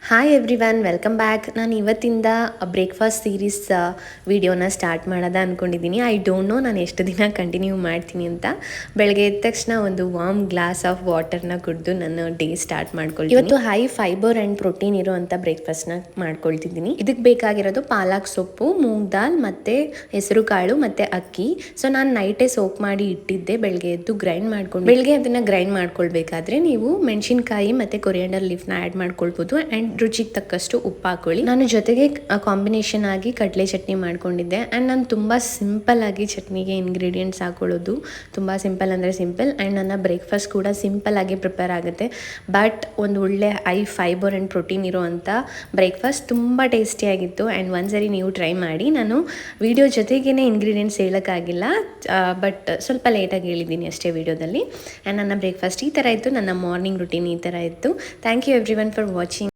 Hi everyone, welcome back. ನಾನು ಇವತ್ತಿಂದ breakfast series ವಿಡಿಯೋನ ಸ್ಟಾರ್ಟ್ ಮಾಡೋದ ಅಂದ್ಕೊಂಡಿದ್ದೀನಿ. ಐ ಡೋಂಟ್ ನೋ ನಾನು ಎಷ್ಟು ದಿನ ಕಂಟಿನ್ಯೂ ಮಾಡ್ತೀನಿ ಅಂತ. ಬೆಳಗ್ಗೆ ಎದ್ದ ತಕ್ಷಣ ಒಂದು ವಾರ್ಮ್ ಗ್ಲಾಸ್ ಆಫ್ ವಾಟರ್ನ ಕುಡಿದು ನನ್ನ ಡೇ ಸ್ಟಾರ್ಟ್ ಮಾಡ್ಕೊಳ್ತೀನಿ. ಇವತ್ತು ಹೈ ಫೈಬರ್ ಆ್ಯಂಡ್ ಪ್ರೋಟೀನ್ ಇರುವಂಥ ಬ್ರೇಕ್ಫಾಸ್ಟ್ನ ಮಾಡ್ಕೊಳ್ತಿದ್ದೀನಿ. ಇದಕ್ಕೆ ಬೇಕಾಗಿರೋದು ಪಾಲಕ್ ಸೊಪ್ಪು, ಮೂಂಗ್ ದಾಲ್ ಮತ್ತು ಹೆಸರು ಕಾಳು ಮತ್ತು ಅಕ್ಕಿ. ಸೊ ನಾನು ನೈಟೇ ಸೋಪ್ ಮಾಡಿ ಇಟ್ಟಿದ್ದೆ. ಬೆಳಗ್ಗೆ ಎದ್ದು ಗ್ರೈಂಡ್ ಮಾಡ್ಕೊಂಡು ಬೆಳಗ್ಗೆ ಅದನ್ನು ಗ್ರೈಂಡ್ ಮಾಡ್ಕೊಳ್ಬೇಕಾದ್ರೆ ನೀವು ಮೆಣಸಿನ್ಕಾಯಿ ಮತ್ತು ಕೊರಿಯಾಂಡರ್ ಲೀಫ್ನ ಆ್ಯಡ್ ಮಾಡ್ಕೊಳ್ಬೋದು. ಆ್ಯಂಡ್ ರುಚಿಗೆ ತಕ್ಕಷ್ಟು ಉಪ್ಪು ಹಾಕೊಳ್ಳಿ. ನಾನು ಜೊತೆಗೆ ಕಾಂಬಿನೇಷನ್ ಆಗಿ ಕಡಲೆ ಚಟ್ನಿ ಮಾಡ್ಕೊಂಡಿದ್ದೆ. ಆ್ಯಂಡ್ ನಾನು ತುಂಬ ಸಿಂಪಲ್ ಆಗಿ ಚಟ್ನಿಗೆ ಇಂಗ್ರೀಡಿಯೆಂಟ್ಸ್ ಹಾಕೊಳ್ಳೋದು. ತುಂಬ ಸಿಂಪಲ್ ಅಂದರೆ ಸಿಂಪಲ್. ಆ್ಯಂಡ್ ನನ್ನ ಬ್ರೇಕ್ಫಾಸ್ಟ್ ಕೂಡ ಸಿಂಪಲ್ ಆಗಿ ಪ್ರಿಪೇರ್ ಆಗುತ್ತೆ. ಬಟ್ ಒಂದು ಒಳ್ಳೆ ಹೈ ಫೈಬರ್ ಆ್ಯಂಡ್ ಪ್ರೋಟೀನ್ ಇರೋವಂಥ ಬ್ರೇಕ್ಫಾಸ್ಟ್ ತುಂಬ ಟೇಸ್ಟಿಯಾಗಿತ್ತು. ಆ್ಯಂಡ್ ಒಂದ್ಸರಿ ನೀವು ಟ್ರೈ ಮಾಡಿ. ನಾನು ವಿಡಿಯೋ ಜೊತೆಗೇ ಇಂಗ್ರೀಡಿಯೆಂಟ್ಸ್ ಹೇಳೋಕ್ಕಾಗಿಲ್ಲ, ಬಟ್ ಸ್ವಲ್ಪ ಲೇಟಾಗಿ ಹೇಳಿದ್ದೀನಿ ಅಷ್ಟೇ ವಿಡಿಯೋದಲ್ಲಿ. ಆ್ಯಂಡ್ ನನ್ನ ಬ್ರೇಕ್ಫಾಸ್ಟ್ ಈ ಥರ ಇತ್ತು. ನನ್ನ ಮಾರ್ನಿಂಗ್ ರುಟೀನ್ ಈ ಥರ ಇತ್ತು. Thank you everyone for watching.